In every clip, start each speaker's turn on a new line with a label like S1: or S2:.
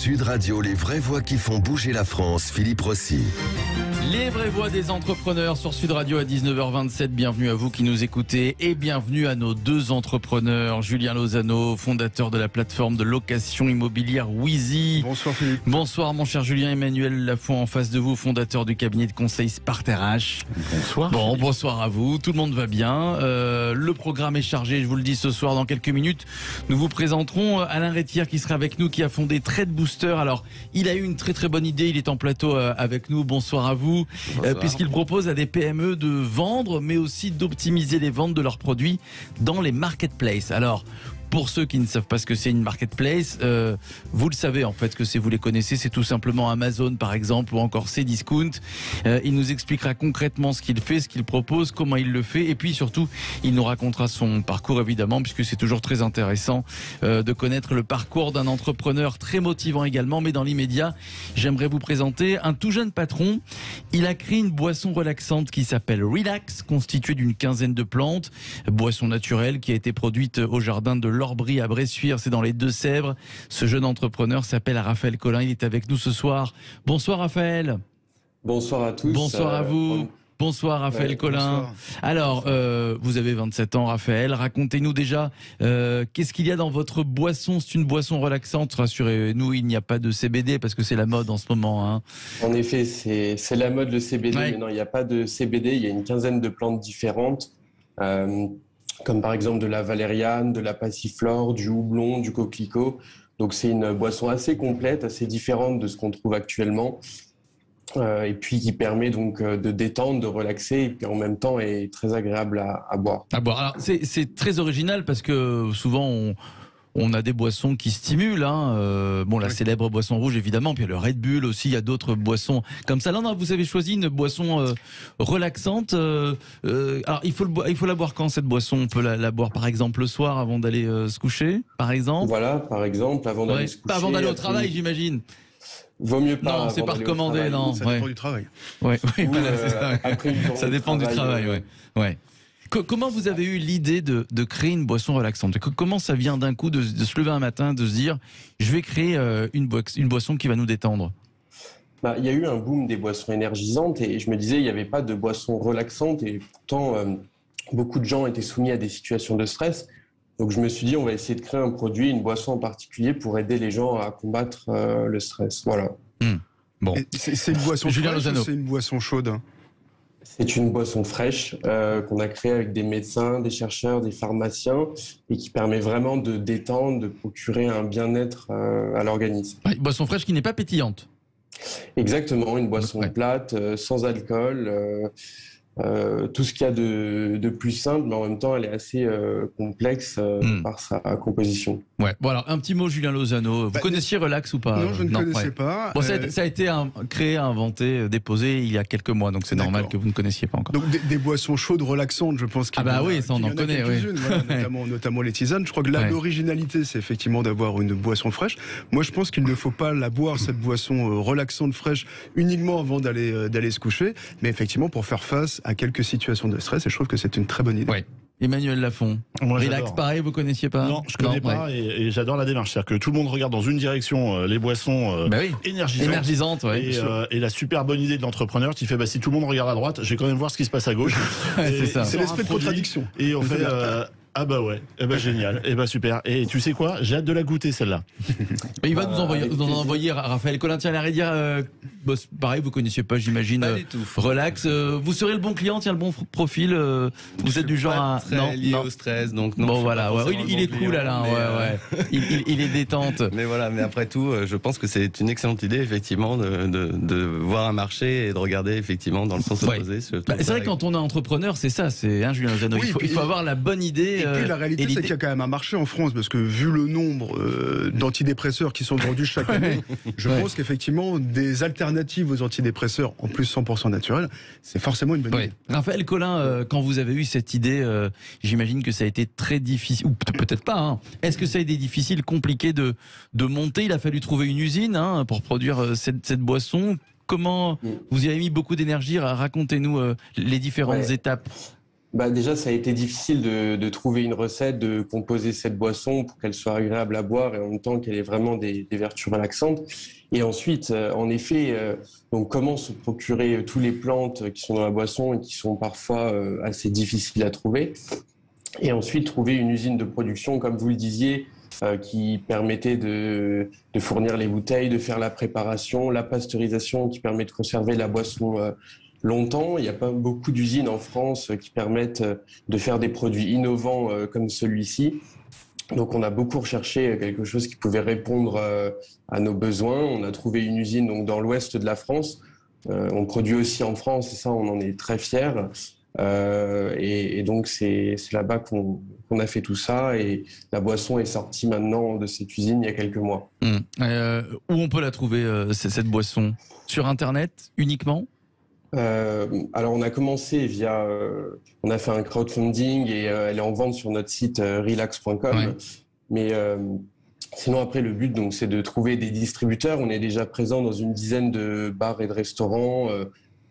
S1: Sud Radio, les vraies voix qui font bouger la France, Philippe Rossi.
S2: Les vraies voix des entrepreneurs sur Sud Radio à 19h27. Bienvenue à vous qui nous écoutez et bienvenue à nos deux entrepreneurs. Julien Lozano, fondateur de la plateforme de location immobilière Wheezy.
S3: Bonsoir Philippe.
S2: Bonsoir mon cher Julien. Emmanuel Lafont en face de vous, fondateur du cabinet de conseil Sparte RH.
S3: Bonsoir.
S2: Bon, bonsoir à vous. Tout le monde va bien. Le programme est chargé, je vous le dis ce soir. Dans quelques minutes, nous vous présenterons Alain Rétière qui sera avec nous, qui a fondé Trade Booster. Alors, il a eu une très très bonne idée. Il est en plateau avec nous. Bonsoir à vous. Puisqu'il propose à des PME de vendre, mais aussi d'optimiser les ventes de leurs produits dans les marketplaces. Alors, pour ceux qui ne savent pas ce que c'est une marketplace, vous le savez en fait, que c'est, vous les connaissez, c'est tout simplement Amazon par exemple, ou encore Cdiscount. Il nous expliquera concrètement ce qu'il fait, ce qu'il propose, comment il le fait, et puis surtout, il nous racontera son parcours évidemment, puisque c'est toujours très intéressant de connaître le parcours d'un entrepreneur très motivant également. Mais dans l'immédiat, j'aimerais vous présenter un tout jeune patron. Il a créé une boisson relaxante qui s'appelle Relax, constituée d'une quinzaine de plantes, boisson naturelle qui a été produite au jardin de l'Orbry à Bressuire, c'est dans les Deux-Sèvres. Ce jeune entrepreneur s'appelle Raphaël Collin, il est avec nous ce soir. Bonsoir Raphaël.
S4: Bonsoir à tous.
S2: Bonsoir à vous. Bonsoir Raphaël Collin.
S3: Bonsoir.
S2: Alors, vous avez 27 ans Raphaël, racontez-nous déjà qu'est-ce qu'il y a dans votre boisson. C'est une boisson relaxante, rassurez-nous, il n'y a pas de CBD parce que c'est la mode en ce moment. Hein.
S4: En effet, c'est la mode le CBD,
S2: Ouais.
S4: mais non, il n'y a pas de CBD, il y a une quinzaine de plantes différentes, comme par exemple de la valériane, de la passiflore, du houblon, du coquelicot. Donc c'est une boisson assez complète, assez différente de ce qu'on trouve actuellement. Et puis qui permet donc de détendre, de relaxer, et puis en même temps est très agréable à boire.
S2: À boire. Alors, c'est très original parce que souvent on a des boissons qui stimulent. Hein. Bon, la célèbre boisson rouge évidemment, puis il y a le Red Bull aussi, il y a d'autres boissons comme ça. Là, non, vous avez choisi une boisson relaxante. Alors, il faut la boire quand cette boisson? On peut la boire par exemple le soir avant d'aller se coucher, par exemple.
S4: Voilà, par exemple, avant d'aller se coucher.
S2: Pas avant d'aller au
S4: après-
S2: travail, j'imagine.
S4: Vaut mieux pas.
S2: Non, c'est
S4: avant
S2: pas
S4: d'aller au
S2: recommandé,
S4: travail.
S2: non.
S3: Ça
S2: Ouais.
S3: dépend du travail.
S2: Ouais, oui,
S4: Ou,
S2: voilà, c'est ça.
S4: après une journée
S2: Ça
S4: de
S2: dépend du travail,
S4: travail,
S2: ouais. Comment vous avez eu l'idée de créer une boisson relaxante? Comment ça vient d'un coup de se lever un matin, de se dire je vais créer une boisson qui va nous détendre?
S4: Il y a eu un boom des boissons énergisantes et je me disais il n'y avait pas de boissons relaxantes et pourtant beaucoup de gens étaient soumis à des situations de stress. Donc je me suis dit on va essayer de créer un produit, une boisson en particulier pour aider les gens à combattre le stress. Voilà.
S2: Bon.
S3: Et c'est une boisson
S2: Julien
S3: fraîche
S2: Lozano.
S3: ou c'est une boisson chaude?
S4: C'est une boisson fraîche qu'on a créée avec des médecins, des chercheurs, des pharmaciens et qui permet vraiment de détendre, de procurer un bien-être à l'organisme.
S2: Ouais, boisson fraîche qui n'est pas pétillante.
S4: Exactement, une boisson
S2: Ouais.
S4: plate, sans alcool, tout ce qu'il y a de plus simple, mais en même temps elle est assez complexe par sa composition.
S2: Ouais. Bon alors un petit mot Julien Lozano. Vous connaissiez Relax ou pas?
S3: Non, je ne connaissais
S2: ouais.
S3: pas.
S2: Bon, ça a été créé, inventé, déposé il y a quelques mois, donc c'est normal
S3: D'accord.
S2: que vous ne connaissiez pas encore.
S3: Donc des boissons chaudes relaxantes, je pense qu'il
S2: Ah bah
S3: y en a-
S2: oui, ça, on
S3: qu'il y
S2: en
S3: a
S2: connaît,
S3: quelques-unes, voilà,
S2: Ouais.
S3: notamment les tisanes. Je crois que là,
S2: Ouais.
S3: l'originalité, c'est effectivement d'avoir une boisson fraîche. Moi, je pense qu'il ne faut pas la boire, cette boisson relaxante fraîche, uniquement avant d'aller se coucher, mais effectivement pour faire face à quelques situations de stress, et je trouve que c'est une très bonne idée.
S2: Ouais. Emmanuel Lafont.
S5: Moi,
S2: Relax,
S5: j'adore.
S2: pareil, vous connaissiez pas?
S5: Non, je connais pas
S2: ouais.
S5: et j'adore la démarche. C'est-à-dire que tout le monde regarde dans une direction les boissons
S2: Bah oui.
S5: énergisantes.
S2: Énergisante, ouais.
S5: Et la super bonne idée de l'entrepreneur qui fait si tout le monde regarde à droite, je vais quand même voir ce qui se passe à gauche.
S2: Ouais,
S5: Et
S2: c'est ça.
S5: il
S3: C'est
S5: sort
S3: l'esprit
S5: un
S3: de
S5: produit,
S3: contradiction.
S5: Et on fait ah bah ouais, génial, super. Et tu sais quoi, j'ai hâte de la goûter celle-là.
S2: Mais il va nous
S4: avec plaisir.
S2: envoyer Raphaël Collin. Tiens, la Rédia, pareil, vous connaissiez pas, j'imagine.
S6: Pas du tout.
S2: Relax. Vous serez le bon client, tiens, le bon profil. Vous êtes du genre
S6: Pas
S2: à.
S6: très lié au stress, donc non.
S2: Bon
S6: je suis
S2: voilà,
S6: pas
S2: ouais.
S6: forcément
S2: Il
S6: le
S2: est
S6: bon
S2: cool
S6: client,
S2: Alain,
S6: mais,
S2: ouais. Il est détente.
S6: Mais voilà, mais après tout, je pense que c'est une excellente idée effectivement de voir un marché et de regarder effectivement dans le sens
S2: Ouais.
S6: opposé.
S2: C'est vrai que quand on est entrepreneur, c'est ça, c'est Julien Lozano.
S3: Oui,
S2: il faut avoir la bonne idée.
S3: Et puis la réalité, c'est qu'il y a quand même un marché en France, parce que vu le nombre d'antidépresseurs qui sont vendus chaque année, je
S2: Ouais.
S3: pense qu'effectivement, des alternatives aux antidépresseurs, en plus 100% naturels, c'est forcément une bonne
S2: Ouais.
S3: idée.
S2: Raphaël Collin, quand vous avez eu cette idée, j'imagine que ça a été très difficile, ou peut-être pas. Hein. Est-ce que ça a été difficile, compliqué de monter? Il a fallu trouver une usine pour produire cette boisson. Comment vous y avez mis beaucoup d'énergie? Racontez-nous les différentes
S4: Ouais.
S2: étapes.
S4: Déjà, ça a été difficile de trouver une recette, de composer cette boisson pour qu'elle soit agréable à boire et en même temps qu'elle ait vraiment des vertus relaxantes. Et ensuite, en effet, donc comment se procurer tous les plantes qui sont dans la boisson et qui sont parfois assez difficiles à trouver. Et ensuite, trouver une usine de production, comme vous le disiez, qui permettait de fournir les bouteilles, de faire la préparation, la pasteurisation qui permet de conserver la boisson longtemps. Il n'y a pas beaucoup d'usines en France qui permettent de faire des produits innovants comme celui-ci. Donc on a beaucoup recherché quelque chose qui pouvait répondre à nos besoins. On a trouvé une usine donc, dans l'ouest de la France. On produit aussi en France et ça, on en est très fiers. Et donc c'est là-bas qu'on a fait tout ça et la boisson est sortie maintenant de cette usine il y a quelques mois.
S2: Où on peut la trouver, cette boisson? Sur Internet uniquement?
S4: Alors on a commencé via, on a fait un crowdfunding et elle est en vente sur notre site relax.com.
S2: Ouais.
S4: Mais sinon après le but donc c'est de trouver des distributeurs. On est déjà présent dans une dizaine de bars et de restaurants,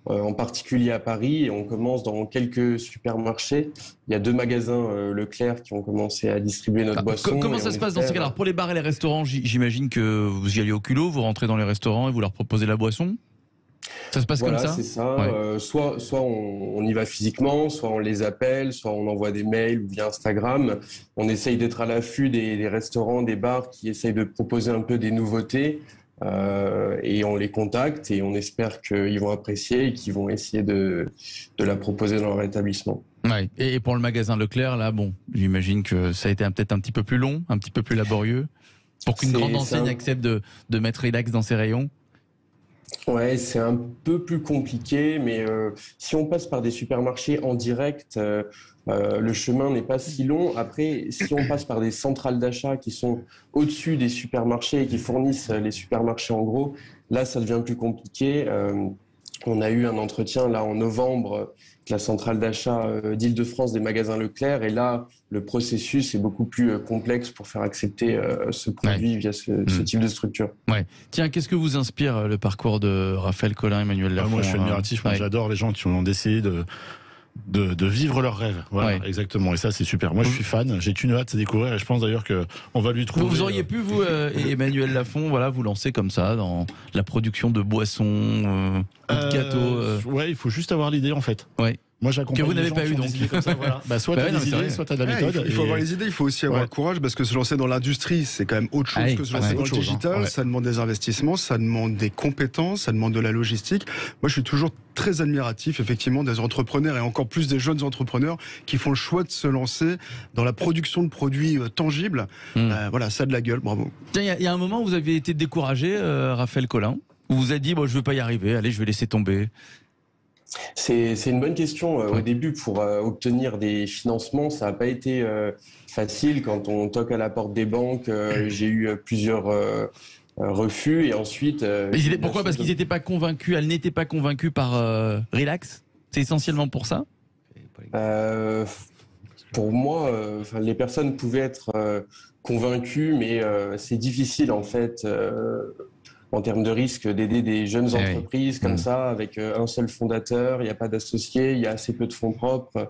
S4: en particulier à Paris, et on commence dans quelques supermarchés. Il y a 2 magasins Leclerc qui ont commencé à distribuer notre boisson.
S2: Comment ça se passe dans ces cas-là? Alors pour les bars et les restaurants, j'imagine que vous y allez au culot, vous rentrez dans les restaurants et vous leur proposez la boisson? Ça se passe
S4: Voilà,
S2: comme ça?
S4: c'est ça.
S2: Ouais.
S4: Soit on y va physiquement, soit on les appelle, soit on envoie des mails ou via Instagram. On essaye d'être à l'affût des restaurants, des bars qui essayent de proposer un peu des nouveautés. Et on les contacte et on espère qu'ils vont apprécier et qu'ils vont essayer de la proposer dans leur établissement.
S2: Ouais. Et pour le magasin Leclerc, là, bon, j'imagine que ça a été peut-être un petit peu plus long, un petit peu plus laborieux, pour qu'une grande enseigne accepte de mettre Relax dans ses rayons.
S4: Ouais, c'est un peu plus compliqué, mais si on passe par des supermarchés en direct, le chemin n'est pas si long. Après, si on passe par des centrales d'achat qui sont au-dessus des supermarchés et qui fournissent les supermarchés en gros, là, ça devient plus compliqué. On a eu un entretien là en novembre avec la centrale d'achat d'Île-de-France des magasins Leclerc, et là, le processus est beaucoup plus complexe pour faire accepter ce produit via ce type de structure.
S2: Ouais. Tiens, qu'est-ce que vous inspire le parcours de Raphaël Collin, Emmanuel Lafont?
S5: Moi, je suis admiratif. Moi, j'adore les gens qui ont essayé de vivre leurs rêves. Voilà, exactement. Et ça, c'est super. Moi, je suis fan. J'ai une hâte de découvrir. Et je pense d'ailleurs qu'on va lui trouver.
S2: Vous auriez pu, vous, Emmanuel Lafont, voilà, vous lancer comme ça dans la production de boissons, de gâteaux.
S5: Ouais, il faut juste avoir l'idée, en fait.
S2: Ouais.
S5: Moi, j'accompagne.
S2: Que vous n'avez pas eu, donc.
S5: Comme ça, voilà. Soit tu as des idées, soit tu as de la méthode.
S3: Il faut avoir les idées, il faut aussi avoir le courage, parce que se lancer dans l'industrie, c'est quand même autre chose que se lancer dans le digital. Ça demande des investissements, ça demande des compétences, ça demande de la logistique. Moi, je suis toujours très admiratif, effectivement, des entrepreneurs et encore plus des jeunes entrepreneurs qui font le choix de se lancer dans la production de produits tangibles. Voilà, ça a de la gueule, bravo.
S2: Tiens, il y a un moment où vous avez été découragé, Raphaël Collin, où vous vous êtes dit, bon, je ne veux pas y arriver, allez, je vais laisser tomber.
S4: C'est une bonne question. Au début, pour obtenir des financements, ça n'a pas été facile. Quand on toque à la porte des banques, j'ai eu plusieurs refus et ensuite...
S2: pourquoi? Parce qu'ils n'étaient pas convaincus, elles n'étaient pas convaincues par Relax? C'est essentiellement pour ça?
S4: Pour moi, les personnes pouvaient être convaincues, mais c'est difficile en fait... en termes de risque, d'aider des jeunes entreprises comme ça, avec un seul fondateur, il n'y a pas d'associés, il y a assez peu de fonds propres.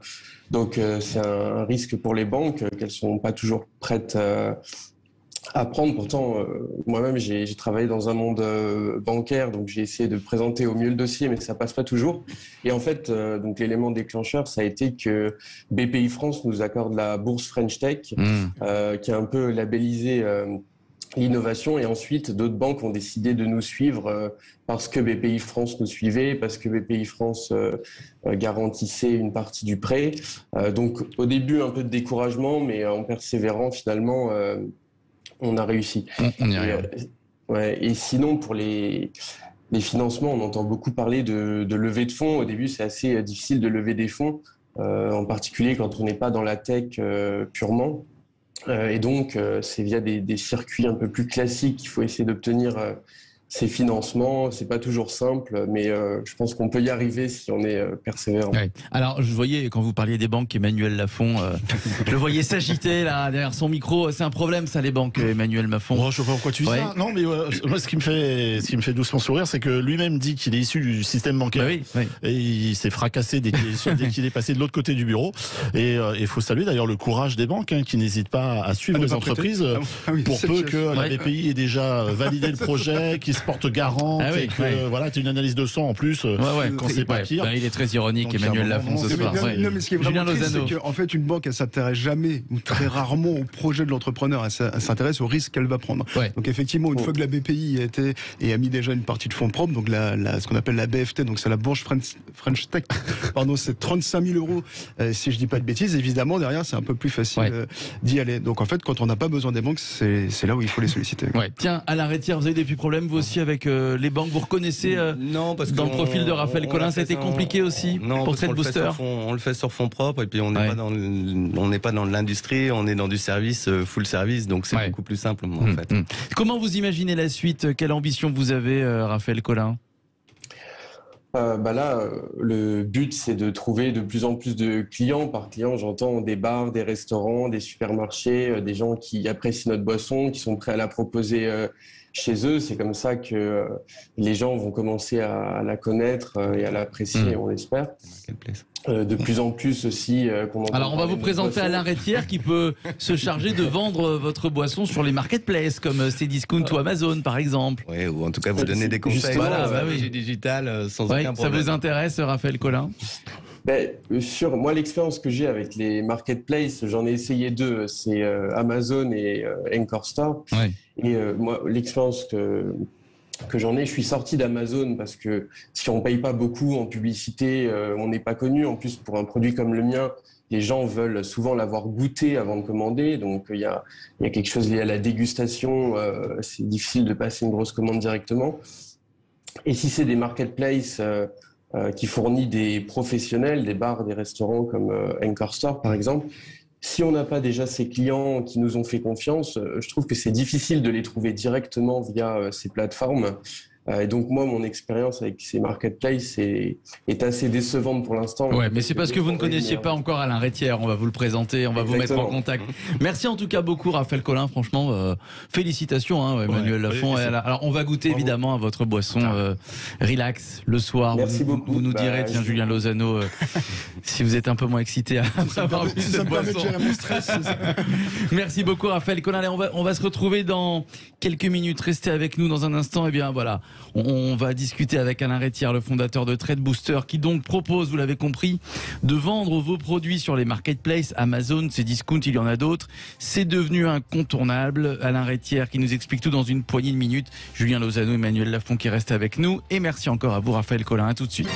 S4: Donc c'est un risque pour les banques qu'elles ne sont pas toujours prêtes à prendre. Pourtant, moi-même, j'ai travaillé dans un monde bancaire, donc j'ai essayé de présenter au mieux le dossier, mais ça passe pas toujours. Et en fait, donc l'élément déclencheur, ça a été que BPI France nous accorde la bourse French Tech, qui est un peu labellisée l'innovation, et ensuite d'autres banques ont décidé de nous suivre parce que BPI France nous suivait, parce que BPI France garantissait une partie du prêt. Donc au début un peu de découragement, mais en persévérant finalement on a réussi.
S2: On y arrive.
S4: Et sinon pour les financements, on entend beaucoup parler de levée de fonds. Au début c'est assez difficile de lever des fonds, en particulier quand on n'est pas dans la tech purement. Et donc, c'est via des circuits un peu plus classiques qu'il faut essayer d'obtenir ces financements. C'est pas toujours simple, mais je pense qu'on peut y arriver si on est persévérant.
S2: Ouais. Alors, je voyais, quand vous parliez des banques, Emmanuel Lafont, je le voyais s'agiter là, derrière son micro. C'est un problème, ça, les banques, Emmanuel Lafont.
S5: Oh, je sais pas pourquoi tu dis ça. Non, mais moi, ce qui me fait doucement sourire, c'est que lui-même dit qu'il est issu du système bancaire.
S2: Oui, oui.
S5: Et il s'est fracassé dès qu'il est passé de l'autre côté du bureau. Et il faut saluer d'ailleurs le courage des banques qui n'hésitent pas à suivre les entreprises pour peu que la BPI ait déjà validé le projet, qu'il se porte garant, et que voilà, tu as une analyse de sang en plus quand c'est pas pire.
S2: Il est très ironique, Emmanuel Lafont, ce soir.
S3: Non, mais ce qui est vraiment triste, c'est qu'en fait, une banque, elle s'intéresse jamais ou très rarement au projet de l'entrepreneur. Elle s'intéresse au risque qu'elle va prendre. Donc effectivement, une fois que la BPI a mis déjà une partie de fonds propres, donc ce qu'on appelle la BFT, donc c'est la Bourse French Tech, pardon, c'est 35 000 euros, si je dis pas de bêtises. Évidemment, derrière, c'est un peu plus facile d'y aller. Donc en fait, quand on n'a pas besoin des banques, c'est là où il faut les solliciter.
S2: Tiens, Alain Rétière, vous avez des petits problèmes vous aussi avec les banques. Vous reconnaissez
S6: non, parce que
S2: dans le profil de Raphaël Collin, ça a été compliqué aussi pour Trade Booster.
S6: On le fait sur fonds propres et puis on n'est pas dans l'industrie, on est dans du service, full service, donc c'est beaucoup plus simple en fait.
S2: Comment vous imaginez la suite? Quelle ambition vous avez, Raphaël Collin?
S4: Là, le but, c'est de trouver de plus en plus de clients. Par clients, j'entends des bars, des restaurants, des supermarchés, des gens qui apprécient notre boisson, qui sont prêts à la proposer chez eux. C'est comme ça que les gens vont commencer à la connaître et à l'apprécier, on l'espère. De plus en plus aussi.
S2: Alors on va vous présenter Alain Rétière qui peut se charger de vendre votre boisson sur les marketplaces comme Cdiscount ou Amazon par exemple.
S6: Oui, ou en tout cas vous donner des conseils.
S2: Voilà,
S6: digital sans aucun problème.
S2: Ça vous intéresse, Raphaël Collin?
S4: Moi, l'expérience que j'ai avec les marketplaces, j'en ai essayé deux, c'est Amazon et Anchor Store. Et moi, l'expérience que j'en ai, je suis sorti d'Amazon parce que si on paye pas beaucoup en publicité, on n'est pas connu. En plus, pour un produit comme le mien, les gens veulent souvent l'avoir goûté avant de commander. Donc, il y a quelque chose lié à la dégustation. C'est difficile de passer une grosse commande directement. Et si c'est des marketplaces qui fournit des professionnels, des bars, des restaurants comme Anchor Store par exemple. Si on n'a pas déjà ces clients qui nous ont fait confiance, je trouve que c'est difficile de les trouver directement via ces plateformes. Et donc moi, mon expérience avec ces marketplaces est assez décevante pour l'instant.
S2: Mais c'est parce que vous ne connaissiez pas encore Alain Rétière. On va vous le présenter, on va vous mettre en contact. Merci en tout cas beaucoup, Raphaël Collin. Franchement, félicitations, Emmanuel Lafont. Alors on va goûter évidemment à votre boisson relax le soir.
S4: Merci beaucoup.
S2: Vous nous direz, tiens, Julien Lozano, si vous êtes un peu moins excité à avoir vu cette boisson. Merci beaucoup, Raphaël Collin. Allez, on va se retrouver dans quelques minutes. Restez avec nous dans un instant. Et bien voilà. On va discuter avec Alain Rétière, le fondateur de Trade Booster, qui donc propose, vous l'avez compris, de vendre vos produits sur les marketplaces, Amazon, Cdiscount, il y en a d'autres. C'est devenu incontournable. Alain Rétière qui nous explique tout dans une poignée de minutes. Julien Lozano, Emmanuel Lafont qui reste avec nous. Et merci encore à vous, Raphaël Collin. À tout de suite.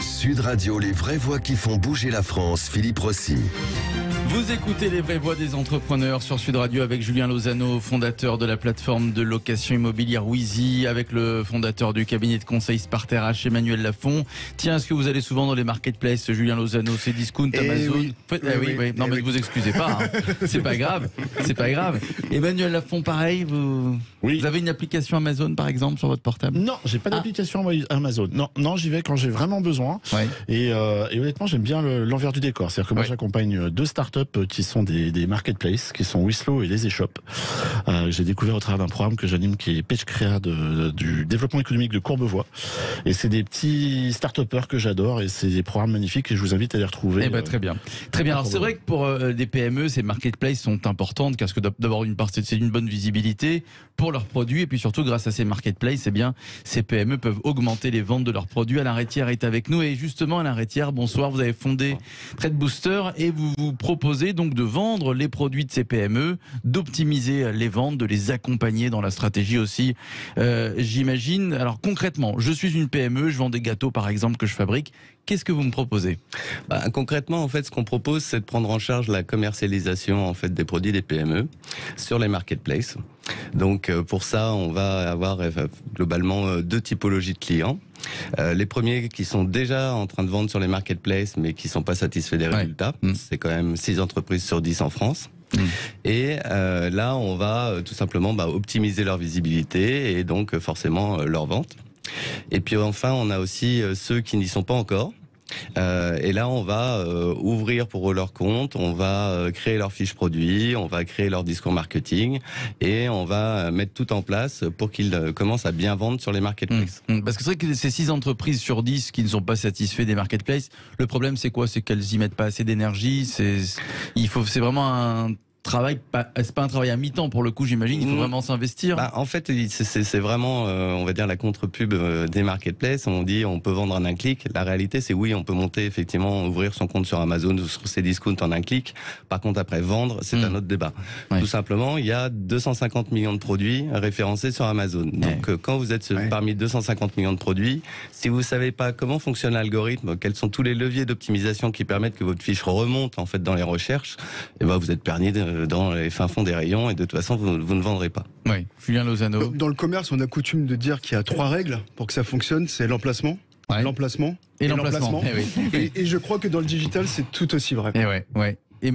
S1: Sud Radio, les vraies voix qui font bouger la France, Philippe Rossi.
S2: Vous écoutez les vraies voix des entrepreneurs sur Sud Radio avec Julien Lozano, fondateur de la plateforme de location immobilière Wheezy, avec le fondateur du cabinet de conseil Sparterach, Emmanuel Lafont. Tiens, est-ce que vous allez souvent dans les marketplaces, Julien Lozano, Cdiscount, Amazon? Oui. Non, mais ne vous excusez pas, c'est pas grave, c'est pas grave. Emmanuel Lafont, pareil, vous avez une application Amazon par exemple sur votre portable?
S5: Non, j'ai pas d'application Amazon. Non, j'y vais quand j'ai vraiment besoin. Et honnêtement, j'aime bien l'envers du décor. C'est-à-dire que moi, j'accompagne deux startups qui sont des marketplaces, qui sont Whistlo et Les Échoppes. J'ai découvert au travers d'un programme que j'anime qui est Pitch Créa du développement économique de Courbevoie. Et c'est des petits start-upers que j'adore et c'est des programmes magnifiques et je vous invite à les retrouver.
S2: Très bien. Très bien. Alors c'est vrai que pour des PME, ces marketplaces sont importantes parce que d'abord une part c'est une bonne visibilité pour leurs produits et puis surtout grâce à ces marketplaces, ces PME peuvent augmenter les ventes de leurs produits. Alain Rétière est avec nous et justement Alain Rétière, bonsoir. Vous avez fondé Trade Booster et vous vous proposez donc de vendre les produits de ces PME, d'optimiser les ventes, de les accompagner dans la stratégie aussi. J'imagine. Alors concrètement, je suis une PME, je vends des gâteaux par exemple que je fabrique. Qu'est-ce que vous me proposez?
S6: Concrètement, en fait, ce qu'on propose, c'est de prendre en charge la commercialisation en fait des produits des PME sur les marketplaces. Donc pour ça, on va avoir globalement deux typologies de clients. Les premiers qui sont déjà en train de vendre sur les marketplaces mais qui sont pas satisfaits des résultats. C'est quand même 6 entreprises sur 10 en France. Et là, on va tout simplement optimiser leur visibilité et donc forcément leur vente. Et puis enfin, on a aussi ceux qui n'y sont pas encore. Et là, on va ouvrir pour eux leur compte, on va créer leur fiche produit, on va créer leur discours marketing et on va mettre tout en place pour qu'ils commencent à bien vendre sur les marketplaces.
S2: Parce que c'est vrai que ces 6 entreprises sur 10 qui ne sont pas satisfaits des marketplaces, le problème c'est quoi? C'est qu'elles y mettent pas assez d'énergie. C'est vraiment un travail, c'est pas un travail à mi-temps pour le coup, j'imagine. Il faut vraiment s'investir.
S6: En fait, c'est vraiment, on va dire, la contre-pub des marketplaces. On dit on peut vendre en un clic. La réalité, c'est oui, on peut monter effectivement, ouvrir son compte sur Amazon ou sur Cdiscount en un clic. Par contre, après vendre, c'est un autre débat. Ouais. Tout simplement, il y a 250 millions de produits référencés sur Amazon. Donc, quand vous êtes parmi 250 millions de produits, si vous savez pas comment fonctionne l'algorithme, quels sont tous les leviers d'optimisation qui permettent que votre fiche remonte en fait dans les recherches, vous êtes perdu dans les fins fonds des rayons et de toute façon vous ne vendrez pas.
S2: Oui, Julien Lozano.
S3: Dans le commerce, on a coutume de dire qu'il y a 3 règles pour que ça fonctionne, c'est l'emplacement, l'emplacement et l'emplacement. Et je crois que dans le digital, c'est tout aussi vrai.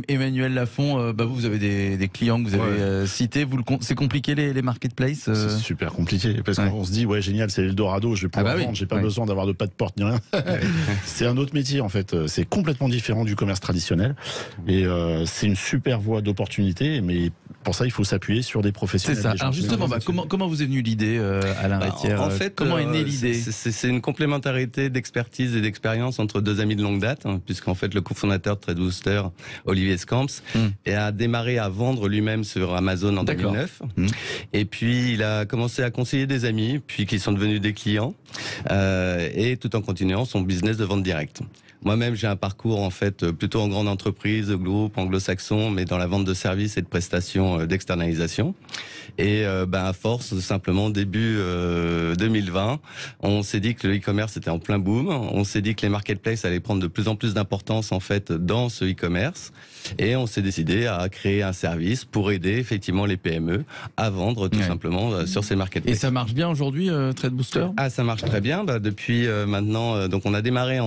S2: Emmanuel Lafont, vous avez des clients que vous avez cités. C'est compliqué les marketplaces
S5: C'est super compliqué parce qu'on se dit génial, c'est l'Eldorado, je vais pouvoir vendre, j'ai pas besoin d'avoir de pas de porte ni rien. C'est un autre métier en fait, c'est complètement différent du commerce traditionnel et c'est une super voie d'opportunité, mais pour ça il faut s'appuyer sur des professionnels.
S2: C'est ça. Alors justement, comment vous est venue l'idée, Alain Rétière?
S6: En fait,
S2: comment est née l'idée?
S6: C'est une complémentarité d'expertise et d'expérience entre 2 amis de longue date, puisqu'en fait le cofondateur de TradeBooster, Olivier Scamps, et a démarré à vendre lui-même sur Amazon en 2009. Et puis il a commencé à conseiller des amis, puis qui sont devenus des clients, et tout en continuant son business de vente directe. Moi-même, j'ai un parcours en fait plutôt en grande entreprise, groupe anglo-saxon, mais dans la vente de services et de prestations d'externalisation. Et à force, simplement début 2020, on s'est dit que le e-commerce était en plein boom. On s'est dit que les marketplaces allaient prendre de plus en plus d'importance en fait dans ce e-commerce. Et on s'est décidé à créer un service pour aider effectivement les PME à vendre tout simplement sur ces marketplaces.
S2: Et ça marche bien aujourd'hui, TradeBooster?
S6: Ça marche très bien. Depuis maintenant, donc on a démarré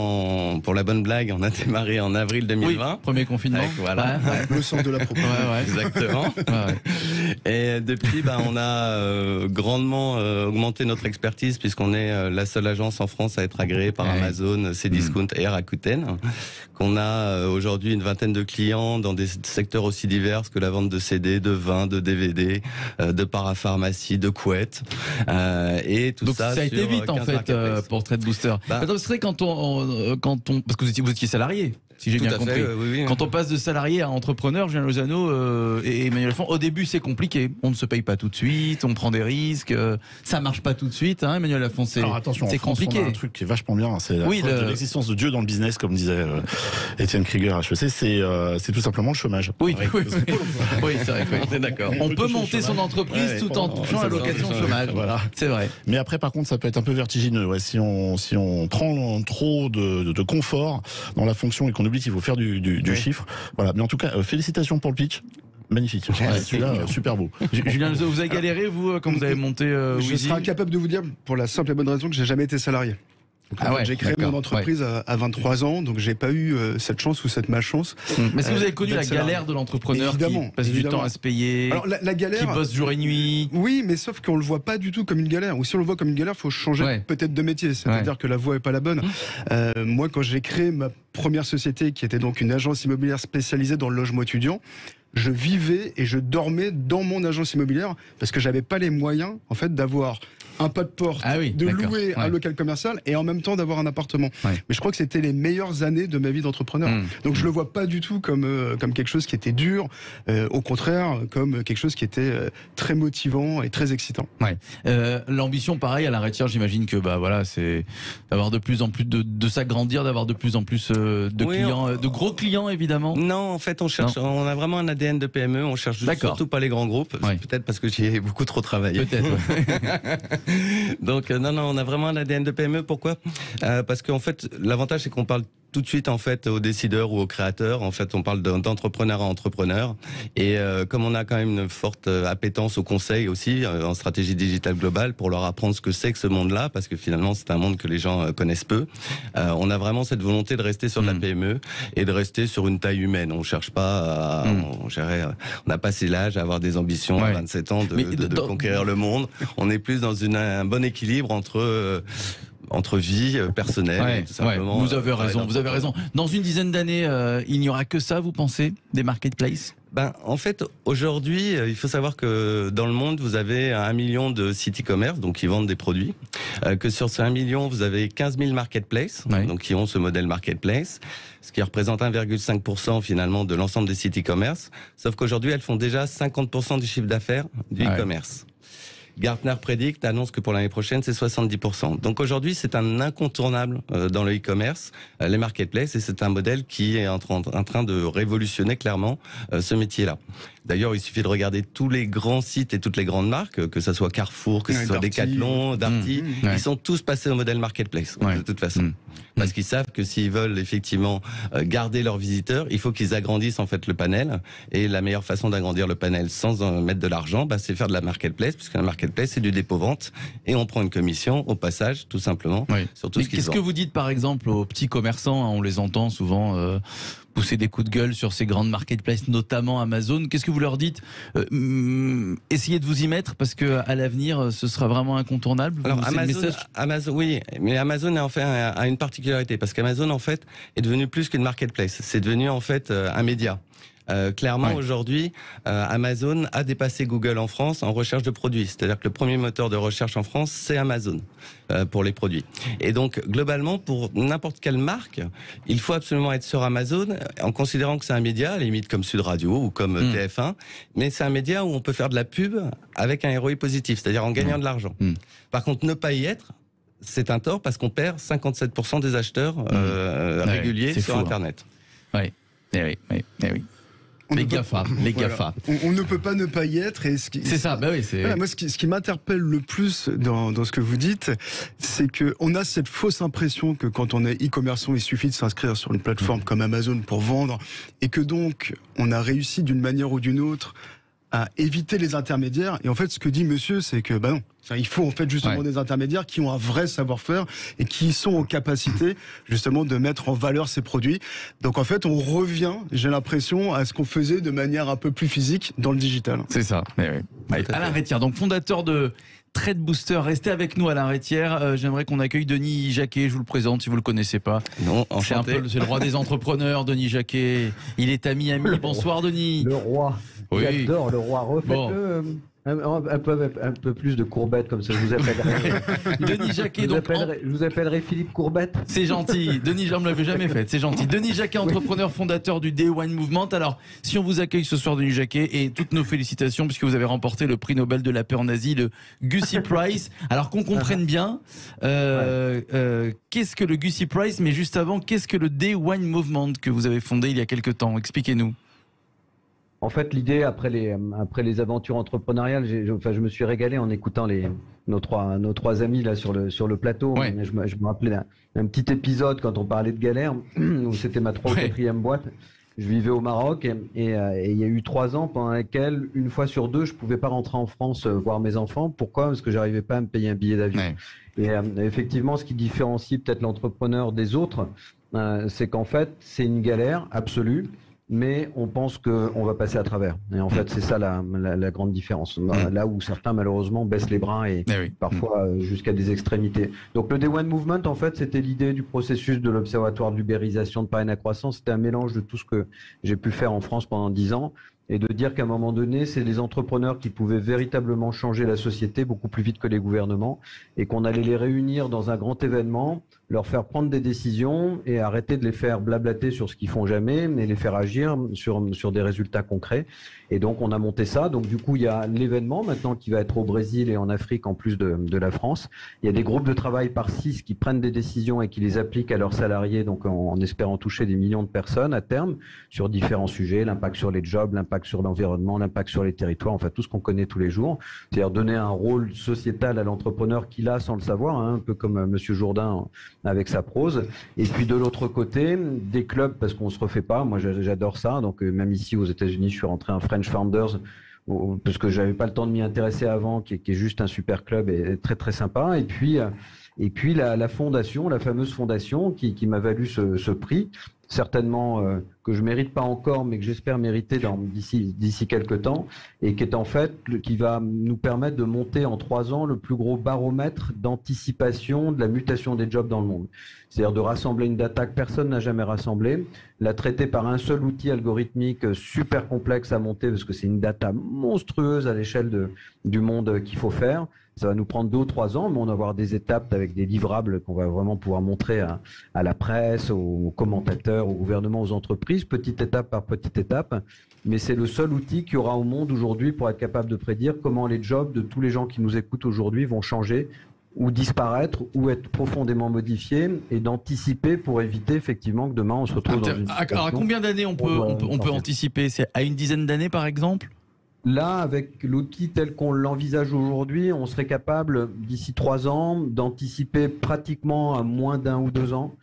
S6: pour la bonne blague, on a démarré en avril 2020.
S2: Oui, premier confinement.
S6: Voilà.
S3: Le sens de la propos.
S6: Exactement. Et depuis, on a grandement augmenté notre expertise puisqu'on est la seule agence en France à être agréée par Amazon, Cdiscount et Rakuten. Qu'on a aujourd'hui une vingtaine de clients dans des secteurs aussi divers que la vente de CD, de vin, de DVD, de parapharmacie, de couettes, et tout
S2: donc
S6: ça.
S2: Donc ça a été vite en fait pour TradeBooster. Attends, c'est vrai quand on parce que vous étiez salarié. Si j'ai bien compris. Oui. Quand on passe de salarié à entrepreneur, Julien Lozano et Emmanuel Lafont, au début c'est compliqué. On ne se paye pas tout de suite, on prend des risques, ça marche pas tout de suite. Emmanuel Lafont, c'est compliqué.
S5: On a un truc qui est vachement bien, c'est l'existence de Dieu dans le business, comme disait Étienne Krieger HEC, c'est tout simplement le chômage.
S2: Oui, c'est vrai. On est d'accord. On peut monter son entreprise tout en touchant la location chômage. Voilà, c'est vrai.
S5: Mais après, par contre, ça peut être un peu vertigineux. Si on prend trop de confort dans la fonction et qu'on oublie qu'il faut faire du chiffre. Voilà. Mais en tout cas, félicitations pour le pitch. Magnifique. Celui-là, super beau.
S2: Julien, vous avez galéré, vous, quand vous avez monté
S3: Je serai incapable de vous dire, pour la simple et bonne raison que j'ai jamais été salarié. J'ai créé mon entreprise à 23 ans, donc j'ai pas eu cette chance ou cette malchance.
S2: Mais est-ce que vous avez connu la galère de l'entrepreneur qui passe du temps à se payer,
S3: la galère,
S2: qui bosse jour et nuit?
S3: Oui, mais sauf qu'on le voit pas du tout comme une galère. Ou si on le voit comme une galère, il faut changer peut-être de métier. C'est-à-dire que la voie est pas la bonne. Moi, quand j'ai créé ma première société, qui était donc une agence immobilière spécialisée dans le logement étudiant, je vivais et je dormais dans mon agence immobilière parce que j'avais pas les moyens en fait d'avoir un pas de porte, de louer un local commercial et en même temps d'avoir un appartement. Mais je crois que c'était les meilleures années de ma vie d'entrepreneur. Donc je le vois pas du tout comme quelque chose qui était dur, au contraire comme quelque chose qui était très motivant et très excitant.
S2: L'ambition, pareil, à la Rétière, j'imagine que c'est d'avoir de plus en plus de s'agrandir, d'avoir de plus en plus de clients, de gros clients évidemment.
S6: Non, en fait, on a vraiment un ADN de PME, on cherche surtout pas les grands groupes. Peut-être parce que j'y ai beaucoup trop travaillé.
S2: Peut-être.
S6: Donc non, on a vraiment un ADN de PME. Pourquoi ? Parce qu'en fait, l'avantage c'est qu'on parle tout de suite en fait aux décideurs ou aux créateurs. En fait, on parle d'entrepreneur à entrepreneur. Et comme on a quand même une forte appétence au conseil aussi en stratégie digitale globale pour leur apprendre ce que c'est que ce monde-là, parce que finalement c'est un monde que les gens connaissent peu. On a vraiment cette volonté de rester sur de la PME et de rester sur une taille humaine. On cherche pas, on n'a pas ces l'âge à avoir des ambitions à 27 ans de conquérir le monde. On est plus dans un bon équilibre entre vie personnelle, tout simplement.
S2: Vous avez raison, vous avez raison. Dans une dizaine d'années, il n'y aura que ça, vous pensez, des marketplaces?
S6: En fait, aujourd'hui, il faut savoir que dans le monde, vous avez 1 million de sites e-commerce, donc qui vendent des produits. Que sur ces 1 million, vous avez 15 000 marketplaces, donc qui ont ce modèle marketplace, ce qui représente 1,5% finalement de l'ensemble des sites e-commerce. Sauf qu'aujourd'hui, elles font déjà 50% du chiffre d'affaires du e-commerce. Gartner Predict annonce que pour l'année prochaine, c'est 70%. Donc aujourd'hui, c'est un incontournable dans le e-commerce, les marketplaces, et c'est un modèle qui est en train de révolutionner clairement ce métier-là. D'ailleurs, il suffit de regarder tous les grands sites et toutes les grandes marques, que ce soit Carrefour, que ce soit Decathlon, Darty, ils sont tous passés au modèle marketplace, de toute façon. Parce qu'ils savent que s'ils veulent effectivement garder leurs visiteurs, il faut qu'ils agrandissent en fait le panel. Et la meilleure façon d'agrandir le panel sans mettre de l'argent, c'est faire de la marketplace, puisque la marketplace, c'est du dépôt-vente. Et on prend une commission au passage, tout simplement, sur tout ce qu'ils vendent.
S2: Qu'est-ce que vous dites par exemple aux petits commerçants, on les entend souvent pousser des coups de gueule sur ces grandes marketplaces, notamment Amazon. Qu'est-ce que vous leur dites? Essayez de vous y mettre parce que à l'avenir, ce sera vraiment incontournable.
S6: Alors Amazon, oui, mais Amazon en fait a une particularité parce qu'Amazon en fait est devenu plus qu'une marketplace. C'est devenu en fait un média. Clairement, aujourd'hui, Amazon a dépassé Google en France en recherche de produits. C'est-à-dire que le premier moteur de recherche en France, c'est Amazon pour les produits. Et donc, globalement, pour n'importe quelle marque, il faut absolument être sur Amazon en considérant que c'est un média, à la limite comme Sud Radio ou comme TF1, mais c'est un média où on peut faire de la pub avec un ROI positif, c'est-à-dire en gagnant de l'argent. Par contre, ne pas y être, c'est un tort parce qu'on perd 57% des acheteurs réguliers sur Internet.
S2: Oui. Les GAFA.
S3: On ne peut pas ne pas y être.
S2: C'est ça,
S3: moi, ce qui m'interpelle le plus dans ce que vous dites, c'est qu'on a cette fausse impression que quand on est e-commerçant, il suffit de s'inscrire sur une plateforme comme Amazon pour vendre, et que donc on a réussi d'une manière ou d'une autre à éviter les intermédiaires. Et en fait, ce que dit monsieur, c'est que non. Il faut en fait justement des intermédiaires qui ont un vrai savoir-faire et qui sont en capacité justement de mettre en valeur ces produits. Donc en fait, on revient, j'ai l'impression, à ce qu'on faisait de manière un peu plus physique dans le digital.
S2: C'est ça. Alain Rétière, donc fondateur de Trade Booster. Restez avec nous, Alain Rétière. J'aimerais qu'on accueille Denis Jacquet. Je vous le présente si vous le connaissez pas.
S6: Non, enchanté.
S2: C'est le roi des entrepreneurs, Denis Jacquet. Il est ami. Bonsoir, Denis.
S7: Le roi.
S2: Oui.
S7: J'adore le roi. Refaites-le. Un peu plus de courbettes comme ça, je vous appellerai.
S2: Denis Jacquet,
S7: je vous appellerai Philippe Courbette.
S2: C'est gentil. Denis, je ne me l'avais jamais fait. C'est gentil. Denis Jacquet, entrepreneur, fondateur du Day One Movement. Alors, si on vous accueille ce soir, Denis Jacquet, et toutes nos félicitations puisque vous avez remporté le prix Nobel de la paix en Asie, le Gussie Prize. Alors qu'on comprenne bien, qu'est-ce que le Gussie Prize, mais juste avant, qu'est-ce que le Day One Movement que vous avez fondé il y a quelques temps? Expliquez-nous.
S7: En fait, l'idée, après les aventures entrepreneuriales, je me suis régalé en écoutant nos trois amis là sur le plateau. Je me rappelais d'un petit épisode quand on parlait de galère, où c'était ma 3e ou 4e boîte. Je vivais au Maroc et il y a eu 3 ans pendant lesquels, une fois sur 2, je pouvais pas rentrer en France voir mes enfants. Pourquoi? Parce que j'arrivais pas à me payer un billet d'avion. Et effectivement, ce qui différencie peut-être l'entrepreneur des autres, c'est qu'en fait, c'est une galère absolue. Mais on pense qu'on va passer à travers. Et en fait, c'est ça la grande différence. Là où certains, malheureusement, baissent les bras et parfois jusqu'à des extrémités. Donc, le Day One Movement, en fait, c'était l'idée du processus de l'Observatoire de l'ubérisation de Paris Croissance. C'était un mélange de tout ce que j'ai pu faire en France pendant 10 ans. Et de dire qu'à un moment donné, c'est les entrepreneurs qui pouvaient véritablement changer la société beaucoup plus vite que les gouvernements et qu'on allait les réunir dans un grand événement, leur faire prendre des décisions et arrêter de les faire blablater sur ce qu'ils font jamais, mais les faire agir sur des résultats concrets. Et donc, on a monté ça. Donc, du coup, il y a l'événement maintenant qui va être au Brésil et en Afrique en plus de la France. Il y a des groupes de travail par 6 qui prennent des décisions et qui les appliquent à leurs salariés, donc en espérant toucher des millions de personnes à terme sur différents sujets, l'impact sur les jobs, l'impact sur l'environnement, l'impact sur les territoires, enfin tout ce qu'on connaît tous les jours. C'est-à-dire donner un rôle sociétal à l'entrepreneur qu'il a sans le savoir, un peu comme Monsieur Jourdain avec sa prose. Et puis de l'autre côté, des clubs, parce qu'on se refait pas. Moi, j'adore ça. Donc même ici aux États-Unis, je suis rentré en French Founders parce que j'avais pas le temps de m'y intéresser avant, qui est juste un super club et très très sympa. Et puis la fondation, la fameuse fondation qui m'a valu ce prix, certainement que je mérite pas encore, mais que j'espère mériter d'ici quelques temps, et qui est en fait qui va nous permettre de monter en 3 ans le plus gros baromètre d'anticipation de la mutation des jobs dans le monde. C'est-à-dire de rassembler une data que personne n'a jamais rassemblée, la traiter par un seul outil algorithmique super complexe à monter, parce que c'est une data monstrueuse à l'échelle du monde qu'il faut faire. Ça va nous prendre 2 ou 3 ans, mais on va avoir des étapes avec des livrables qu'on va vraiment pouvoir montrer à la presse, aux commentateurs, au gouvernement, aux entreprises, petite étape par petite étape. Mais c'est le seul outil qu'il y aura au monde aujourd'hui pour être capable de prédire comment les jobs de tous les gens qui nous écoutent aujourd'hui vont changer ou disparaître ou être profondément modifiés, et d'anticiper pour éviter effectivement que demain on se retrouve dans une situation...
S2: Alors à combien d'années on peut anticiper? C'est à une dizaine d'années par exemple?
S7: Là, avec l'outil tel qu'on l'envisage aujourd'hui, on serait capable, d'ici 3 ans, d'anticiper pratiquement à moins d'1 ou 2 ans,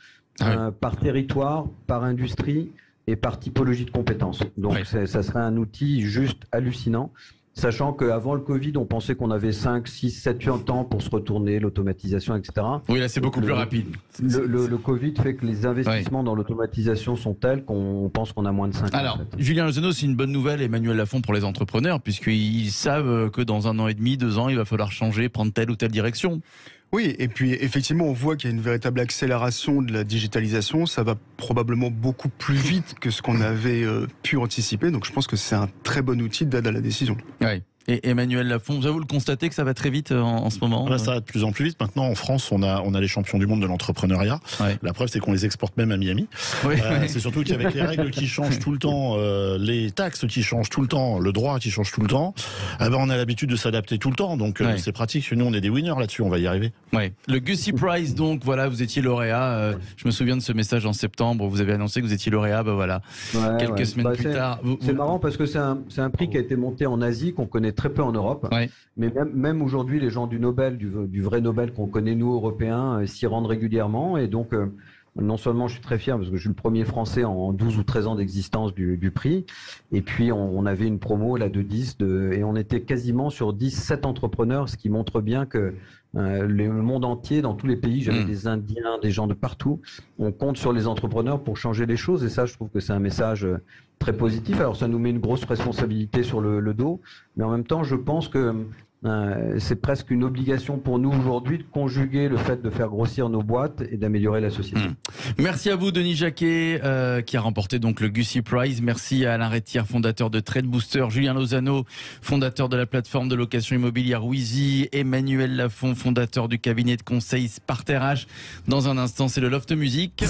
S7: par territoire, par industrie et par typologie de compétences. Donc, ça serait un outil juste hallucinant. Sachant qu'avant le Covid, on pensait qu'on avait 5, 6, 7, 8 ans pour se retourner, l'automatisation, etc.
S2: Oui, là, c'est beaucoup plus rapide.
S7: Le Covid fait que les investissements dans l'automatisation sont tels qu'on pense qu'on a moins de 5 ans.
S2: Alors, Julien Lozano, c'est une bonne nouvelle, Emmanuel Lafont, pour les entrepreneurs, puisqu'ils savent que dans 1 an et demi, 2 ans, il va falloir changer, prendre telle ou telle direction.
S3: Oui, et puis effectivement, on voit qu'il y a une véritable accélération de la digitalisation. Ça va probablement beaucoup plus vite que ce qu'on avait pu anticiper. Donc je pense que c'est un très bon outil d'aide à la décision.
S2: Oui. Et Emmanuel Lafont, vous le constatez que ça va très vite en ce moment?
S5: Ça va de plus en plus vite. Maintenant, en France, on a les champions du monde de l'entrepreneuriat. Ouais. La preuve, c'est qu'on les exporte même à Miami. Oui. C'est surtout qu'avec les règles qui changent tout le temps, les taxes qui changent tout le temps, le droit qui change tout le temps, on a l'habitude de s'adapter tout le temps. Donc c'est pratique. Nous, on est des winners là-dessus. On va y arriver.
S2: Ouais. Le Gussie Prize, donc voilà, vous étiez lauréat. Je me souviens de ce message en septembre. Vous avez annoncé que vous étiez lauréat. Quelques semaines plus tard.
S7: C'est marrant parce que c'est un prix qui a été monté en Asie, qu'on connaît très peu en Europe. Ouais. Mais même aujourd'hui, les gens du Nobel, du vrai Nobel qu'on connaît nous Européens, s'y rendent régulièrement. Et donc, non seulement je suis très fier parce que je suis le premier Français en 12 ou 13 ans d'existence du prix. Et puis, on avait une promo là de 10 et on était quasiment sur 7 entrepreneurs, ce qui montre bien que le monde entier, dans tous les pays, j'avais des Indiens, des gens de partout. On compte sur les entrepreneurs pour changer les choses. Et ça, je trouve que c'est un message très positif. Alors, ça nous met une grosse responsabilité sur le dos. Mais en même temps, je pense que c'est presque une obligation pour nous aujourd'hui de conjuguer le fait de faire grossir nos boîtes et d'améliorer la société.
S2: Merci à vous, Denis Jacquet, qui a remporté donc le Gussie Prize. Merci à Alain Rétière, fondateur de Trade Booster, Julien Lozano, fondateur de la plateforme de location immobilière Wizy, Emmanuel Lafont, fondateur du cabinet de conseil Sparter H. Dans un instant, c'est le Loft Music.